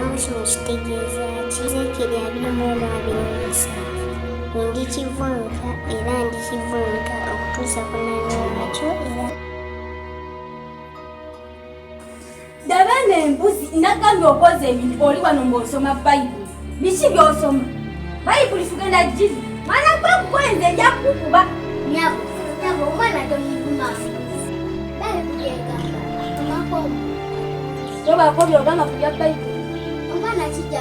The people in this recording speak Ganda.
Ekigambo kino kitegeeza ki? Ezeekeri 21:27 ndikivvuunuka era ndikivvuunuka okutuusa ku nnani waakyo era Dabana embuzi nagambye okoze ebintu oli wano ng'osoma Bayibuli. Biki by'osoma? Bayibuli tugenda gizi. Mwana gwe kwenze ejja kukuba. Nyabo omwana tomuguma. Bayibuli egamba amakomo. Tobaako by'ogamba ku bya Bayibuli. Omwana kijja